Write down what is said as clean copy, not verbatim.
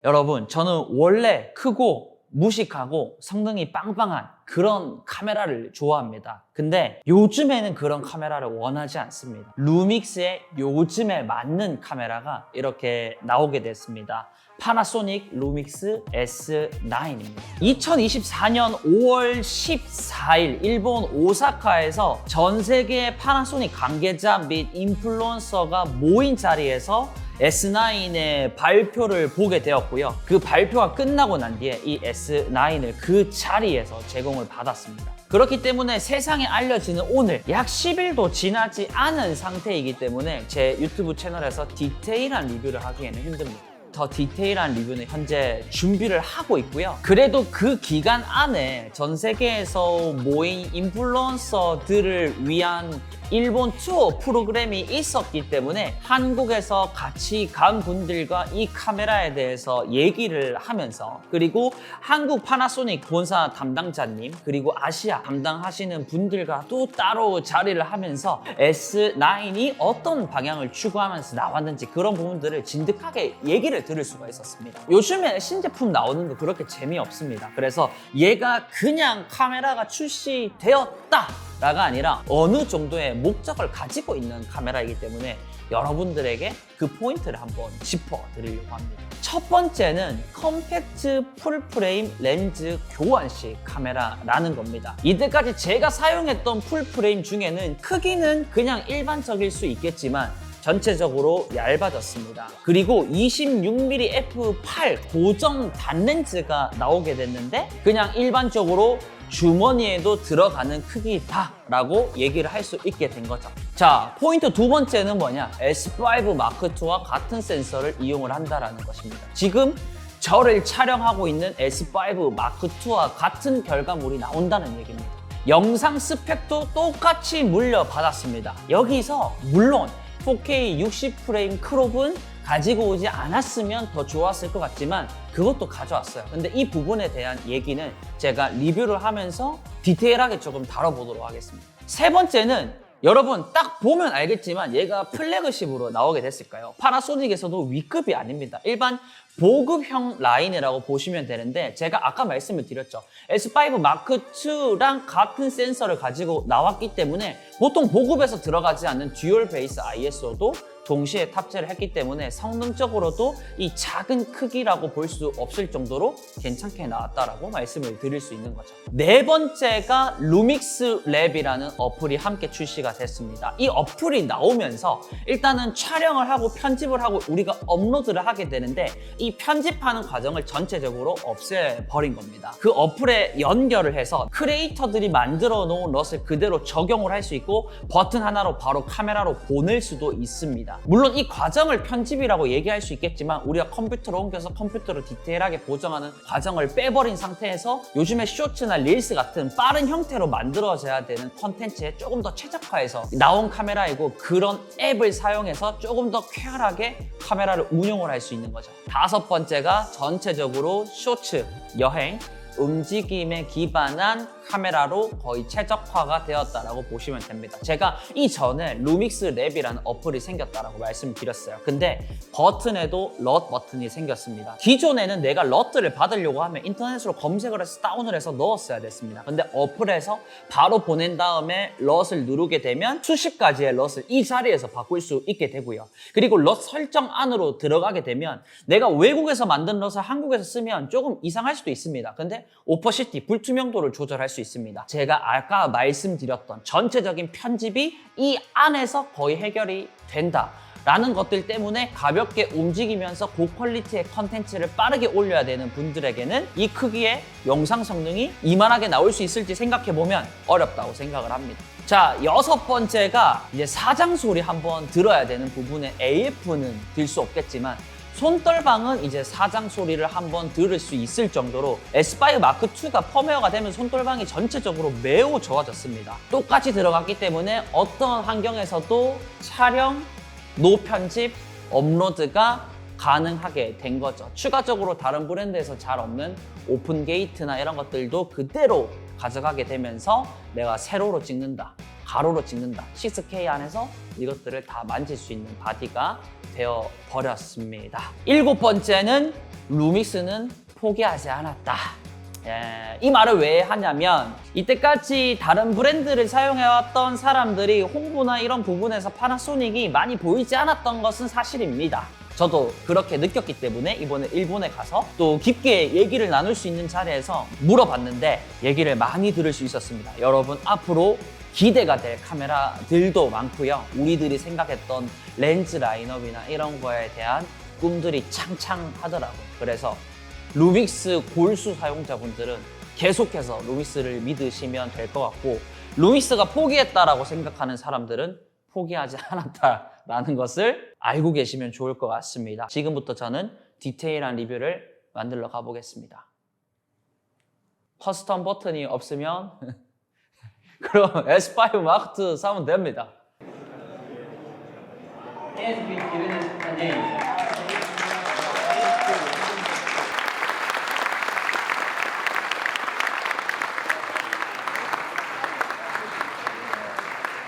여러분, 저는 원래 크고 무식하고 성능이 빵빵한 그런 카메라를 좋아합니다. 근데 요즘에는 그런 카메라를 원하지 않습니다. 루믹스의 요즘에 맞는 카메라가 이렇게 나오게 됐습니다. 파나소닉 루믹스 S9입니다. 2024년 5월 14일 일본 오사카에서 전 세계의 파나소닉 관계자 및 인플루언서가 모인 자리에서 S9의 발표를 보게 되었고요. 그 발표가 끝나고 난 뒤에 이 S9을 그 자리에서 제공을 받았습니다. 그렇기 때문에 세상에 알려지는 오늘 약 10일도 지나지 않은 상태이기 때문에 제 유튜브 채널에서 디테일한 리뷰를 하기에는 힘듭니다. 더 디테일한 리뷰는 현재 준비를 하고 있고요. 그래도 그 기간 안에 전 세계에서 모인 인플루언서들을 위한 일본 투어 프로그램이 있었기 때문에 한국에서 같이 간 분들과 이 카메라에 대해서 얘기를 하면서, 그리고 한국 파나소닉 본사 담당자님 그리고 아시아 담당하시는 분들과 또 따로 자리를 하면서 S9이 어떤 방향을 추구하면서 나왔는지 그런 부분들을 진득하게 얘기를 들을 수가 있었습니다. 요즘에 신제품 나오는 거 그렇게 재미없습니다. 그래서 얘가 그냥 카메라가 출시되었다 라가 아니라 어느 정도의 목적을 가지고 있는 카메라이기 때문에 여러분들에게 그 포인트를 한번 짚어드리려고 합니다. 첫 번째는 컴팩트 풀프레임 렌즈 교환식 카메라라는 겁니다. 이때까지 제가 사용했던 풀프레임 중에는 크기는 그냥 일반적일 수 있겠지만 전체적으로 얇아졌습니다. 그리고 26mm f8 고정 단렌즈가 나오게 됐는데 그냥 일반적으로 주머니에도 들어가는 크기다 라고 얘기를 할 수 있게 된 거죠. 자, 포인트 두 번째는 뭐냐? S5 마크2와 같은 센서를 이용을 한다라는 것입니다. 지금 저를 촬영하고 있는 S5 마크2와 같은 결과물이 나온다는 얘기입니다. 영상 스펙도 똑같이 물려받았습니다. 여기서 물론 4K 60프레임 크롭은 가지고 오지 않았으면 더 좋았을 것 같지만 그것도 가져왔어요. 근데 이 부분에 대한 얘기는 제가 리뷰를 하면서 디테일하게 조금 다뤄보도록 하겠습니다. 세 번째는 여러분 딱 보면 알겠지만 얘가 플래그십으로 나오게 됐을까요? 파나소닉에서도 위급이 아닙니다. 일반 보급형 라인이라고 보시면 되는데 제가 아까 말씀을 드렸죠. S5 마크2랑 같은 센서를 가지고 나왔기 때문에 보통 보급에서 들어가지 않는 듀얼 베이스 ISO도 동시에 탑재를 했기 때문에 성능적으로도 이 작은 크기라고 볼 수 없을 정도로 괜찮게 나왔다라고 말씀을 드릴 수 있는 거죠. 네 번째가 루믹스 랩이라는 어플이 함께 출시가 됐습니다. 이 어플이 나오면서 일단은 촬영을 하고 편집을 하고 우리가 업로드를 하게 되는데 이 편집하는 과정을 전체적으로 없애버린 겁니다. 그 어플에 연결을 해서 크리에이터들이 만들어 놓은 럿을 그대로 적용을 할 수 있고 버튼 하나로 바로 카메라로 보낼 수도 있습니다. 물론 이 과정을 편집이라고 얘기할 수 있겠지만 우리가 컴퓨터로 옮겨서 컴퓨터로 디테일하게 보정하는 과정을 빼버린 상태에서 요즘에 쇼츠나 릴스 같은 빠른 형태로 만들어져야 되는 콘텐츠에 조금 더 최적화해서 나온 카메라이고 그런 앱을 사용해서 조금 더 쾌활하게 카메라를 운용을 할 수 있는 거죠. 다섯 번째가 전체적으로 쇼츠, 여행, 움직임에 기반한 카메라로 거의 최적화가 되었다라고 보시면 됩니다. 제가 이전에 루믹스 랩이라는 어플이 생겼다라고 말씀드렸어요. 근데 버튼에도 럿 버튼이 생겼습니다. 기존에는 내가 럿들을 받으려고 하면 인터넷으로 검색을 해서 다운을 해서 넣었어야 됐습니다. 근데 어플에서 바로 보낸 다음에 럿을 누르게 되면 수십 가지의 럿을 이 자리에서 바꿀 수 있게 되고요. 그리고 럿 설정 안으로 들어가게 되면 내가 외국에서 만든 럿을 한국에서 쓰면 조금 이상할 수도 있습니다. 근데 오퍼시티, 불투명도를 조절할 수 있습니다. 제가 아까 말씀드렸던 전체적인 편집이 이 안에서 거의 해결이 된다 라는 것들 때문에 가볍게 움직이면서 고퀄리티의 컨텐츠를 빠르게 올려야 되는 분들에게는 이 크기의 영상 성능이 이만하게 나올 수 있을지 생각해보면 어렵다고 생각을 합니다. 자, 여섯 번째가 이제 사장 소리 한번 들어야 되는 부분에 AF는 들 수 없겠지만 손떨방은 이제 사장 소리를 한번 들을 수 있을 정도로 S5 마크2가 펌웨어가 되면 손떨방이 전체적으로 매우 좋아졌습니다. 똑같이 들어갔기 때문에 어떤 환경에서도 촬영, 노편집, 업로드가 가능하게 된 거죠. 추가적으로 다른 브랜드에서 잘 없는 오픈 게이트나 이런 것들도 그대로 가져가게 되면서 내가 세로로 찍는다, 가로로 찍는다. 6K 안에서 이것들을 다 만질 수 있는 바디가 되어 버렸습니다. 7번째는 루믹스는 포기하지 않았다. 이 말을 왜 하냐면 이때까지 다른 브랜드를 사용해왔던 사람들이 홍보나 이런 부분에서 파나소닉이 많이 보이지 않았던 것은 사실입니다. 저도 그렇게 느꼈기 때문에 이번에 일본에 가서 또 깊게 얘기를 나눌 수 있는 자리에서 물어봤는데 얘기를 많이 들을 수 있었습니다. 여러분, 앞으로 기대가 될 카메라들도 많고요. 우리들이 생각했던 렌즈 라인업이나 이런 거에 대한 꿈들이 창창하더라고요. 그래서 루믹스 골수 사용자분들은 계속해서 루믹스를 믿으시면 될 것 같고, 루믹스가 포기했다라고 생각하는 사람들은 포기하지 않았다라는 것을 알고 계시면 좋을 것 같습니다. 지금부터 저는 디테일한 리뷰를 만들러 가보겠습니다. 커스텀 버튼이 없으면 그럼 S5 Mark II 사면 됩니다. Has been given a name.